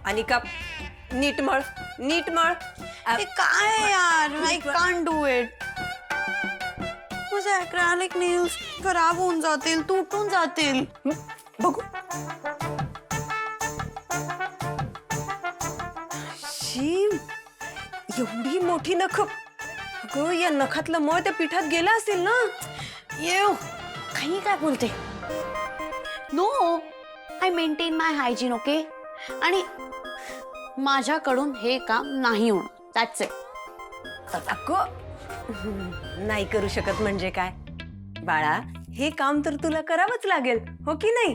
अनिका नीट मळ नीट मळ. हे काय यार, I can't do it. माझे acrylic nails खराब होऊन जातील, तुटून जातील. बघू. शी, एवढी मोठी नख. अगं या नखातलं मळ त्या पिठात गेलं असेल ना. येऊ काही काय बोलते. No, I maintain my hygiene. Okay, आणि माझ्याकडून हे काम नाही होणार. That's it. अगं नाही करू शकत म्हणजे काय बाळा, हे काम तर तुला करावंच लागेल, हो की नाही?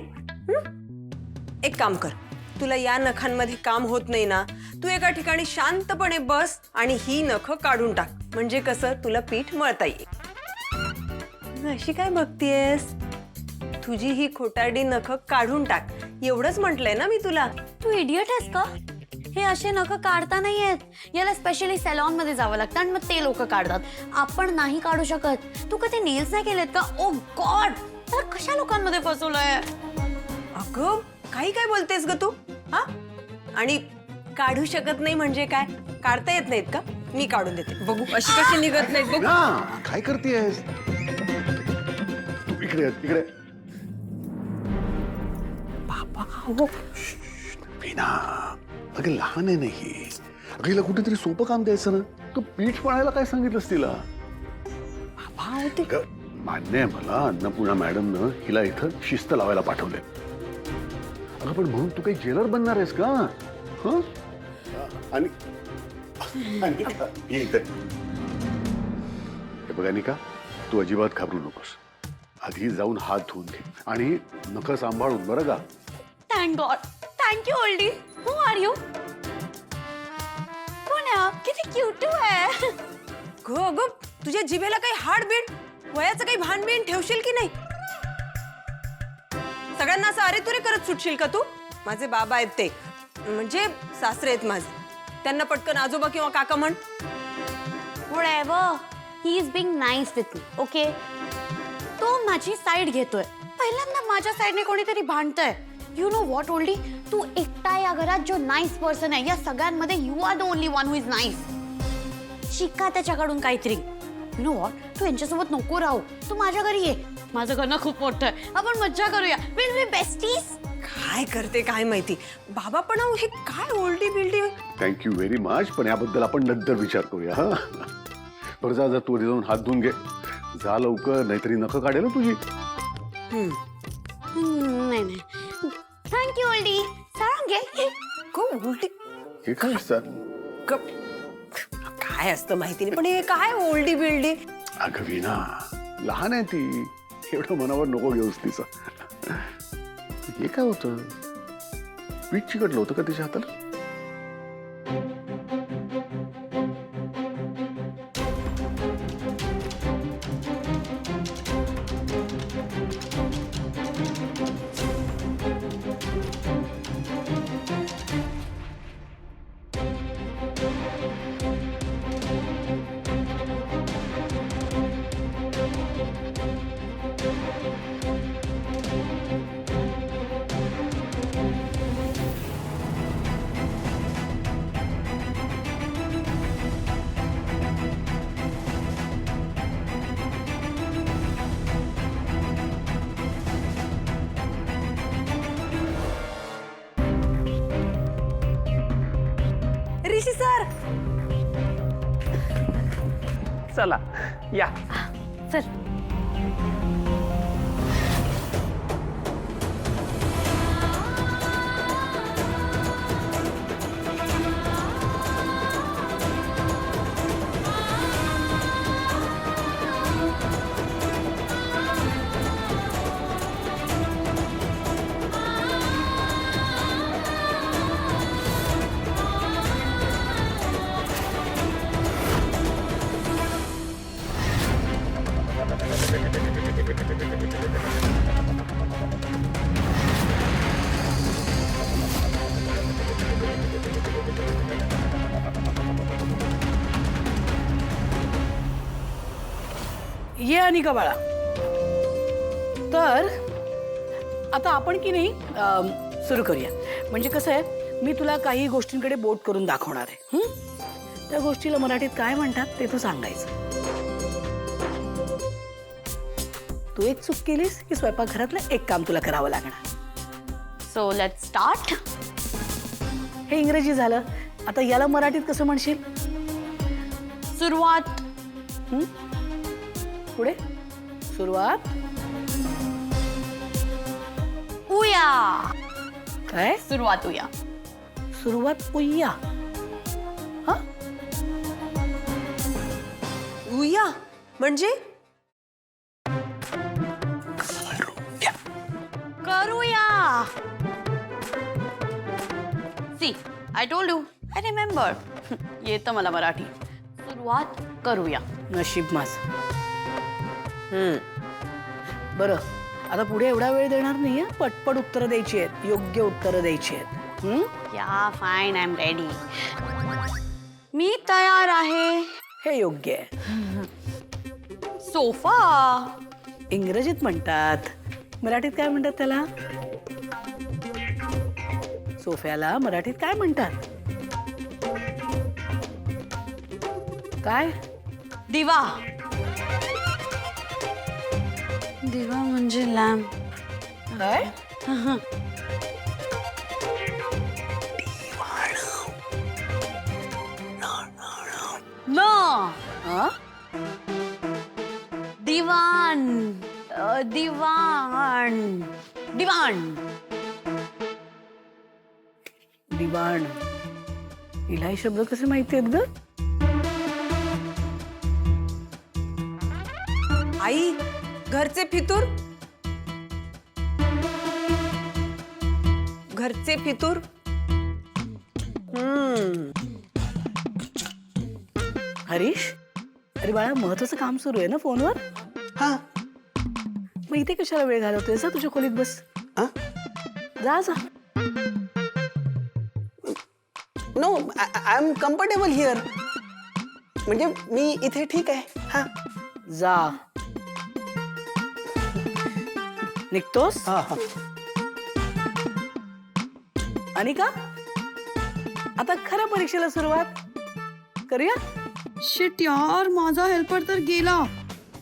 एक काम कर, तुला या नखांमध्ये काम होत नाही ना, तू एका ठिकाणी शांतपणे बस आणि ही नख काढून टाक. म्हणजे कसं तुला पीठ मळता येईल. अशी काय बघतीयस? तुझी ही खोटारडी नख काढून टाक, एवढंच म्हटलंय ना मी तुला. तू इडियट आहेस का? हे असे नख काढता नाही येत. याला स्पेशली सॅलॉन मध्ये जावं लागतं आणि मग ते लोक काढतात. आपण नाही काढू शकत. तू कधी नेल्स नाही केलेत का? ओ गॉड, तर कशा लोकांमध्ये फसवलंय. अगं काही काय बोलतेस ग तू? हा, आणि काढू शकत नाही म्हणजे काय? काढता येत नाहीत का? मी काढून देते, बघू अशी कशी निघत नाहीत बघू. ना काय करतेस तू? इकडे इकडे. बाबा हो. वीणा, अगं लहान आहे नाही. अगं हिला कुठेतरी सोपं काम द्यायचं ना. तू पीठ पळायला काय सांगितलंस तिला? बाबा होते. अगं मान्य आहे मला, अन्नपूर्णा मॅडमनं हिला इथं शिस्त लावायला पाठवले. अगं पण म्हणून तू काही जेलर बनणार आहेस का? हं? आणि अनिका, ये इथे. हे बघ अनिका, तू अजिबात घाबरू नकोस. आधी जाऊन हात धुवून घे आणि नख सांभाळून, बरं का? Thank God. थँक यू ओल्डी. Who are you? कोण आहे? किती क्यूट आहे. गो गो, तुझ्या जिभेला काही हाड बीड, वयाचं काही भान बिन ठेवशील की नाही? सगळ्यांना असं अरे तुरे करत सुटशील का तू? माझे बाबा आहेत ते, म्हणजे सासरे आहेत माझे. त्यांना पटकन आजोबा किंवा काका म्हण. Whatever. He is being nice with me. Okay? तो माझी साईड घेतोय. पहिल्यांदा माझ्या साईडने कोणीतरी भांडतंय. You know what, ओल्डी? तू एकटा या घरात जो नाईस पर्सन आहे, या सगळ्यांमध्ये you are the only one who is nice. शिका त्याच्याकडून काहीतरी. यू नो व्हॉट, तू यांच्यासोबत नको राहू. तू माझ्या घरी ये. माझं घर ना खूप मोठं आहे. आपण मज्जा करूया. Will be besties. काय करते काय माहिती. बाबा पण अहो, हे काय ओल्डी बिल्डी. Thank you very much. पण याबद्दल आपण नंतर विचार करूया. हा, बरं जा जा, तू आधी जाऊन हात धुवून घे. जा लवकर, नाहीतरी नख काढेल ना तुझी. नाही नाही, थँक्यू ओल्डी. सारंग घे. को ओल्डी हे काय असतात? काय असतं माहिती नाही, पण हे काय ओल्डी बिल्डी. अगं वीणा, लहान आहे ती, एवढं मनावर नको घेऊस तिचं. हे काय होतं? पीठ चिकटलं होतं का तिच्या हाताला? ऋषी सर, चला या. चल. ये अनिका बाळा. तर आता आपण की नाही सुरू करूया. म्हणजे कसं आहे, मी तुला काही गोष्टींकडे बोट करून दाखवणार आहे. त्या गोष्टीला मराठीत काय म्हणतात ते तू सांगायचं. तू एक चूक केलीस की स्वयंपाकघरातलं एक काम तुला करावं लागणार. So let's start. हे इंग्रजी झालं. आता याला मराठीत कसं म्हणशील? सुरुवात. पुढे सुरुवात. उया. काय? सुरुवात उया. सुरुवात उय्या. हा, उया म्हणजे करूया. See I told you, I remember. येतं मला मराठी. सुरुवात करूया. नशीब माझं. बरं, आता पुढे एवढा वेळ देणार नाहीये. पटपट उत्तरं द्यायची आहेत, योग्य उत्तरं द्यायची आहेत. या फाईन, आय एम रेडी. मी तयार आहे. हे योग्य आहे. सोफा. इंग्रजीत म्हणतात. मराठीत काय म्हणतात त्याला? सोफ्याला मराठीत काय म्हणतात? काय? दिवा. दिवा म्हणजे लॅम्प. काय? न. हा? दिवाण. दिवाण. दिवाण. दिवाण. हिला हे शब्द कसे माहिती आहेत ग? आई, घरचे फितूर. घरचे फितूर. हरीश, अरे बाळा, महत्वाचं काम सुरू आहे ना फोनवर. हा. मग इथे कशाला वेळ घालवतोय? जा तुझ्या खोलीत बस. हा? जा जा. No, I am comfortable here. म्हणजे मी इथे ठीक आहे. हा. जा. निघतोस? हा हा. आणि का आता खऱ्या परीक्षेला सुरुवात करूया. शिट यार, माझा हेल्पर तर गेला.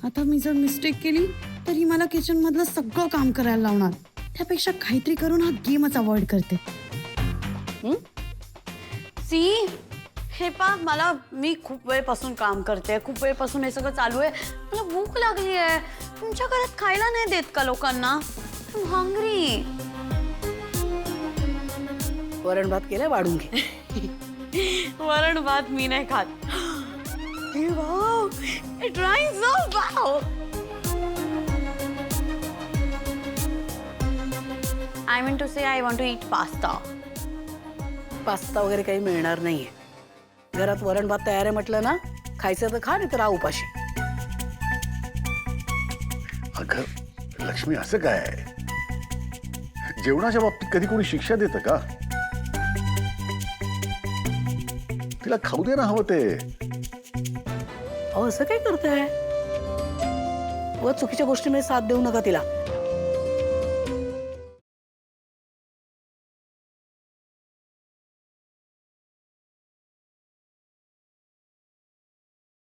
आता मी जर मिस्टेक केली तर ही मला किचन मधलं सगळं काम करायला लावणार. त्यापेक्षा काहीतरी करून हा गेमच अवॉइड करते. सी, हे पा, मी खूप वेळपासून काम करते. खूप वेळपासून हे सगळं चालू आहे. मला भूक लागली आहे. तुमच्या घरात खायला नाही देत का लोकांना? हंग्री. वरण भात केलाय, वाढून घे. वरण भात मी नाही खात. It rhymes so well. I mean to say I want to eat pasta. Pasta वगैरे काही मिळणार नाहीये. घरात वरण भात तयार आहे म्हटलं ना, खायचं तर खा, नाही तर राहा उपाशी. अगं लक्ष्मी, असं काय? जेवणाच्या बाबतीत कधी कोणी शिक्षा देतं का? तिला खाऊ दे ना हवं ते. अहो, असं काय करताय? व चुकीच्या गोष्टीमध्ये साथ देऊ नका तिला.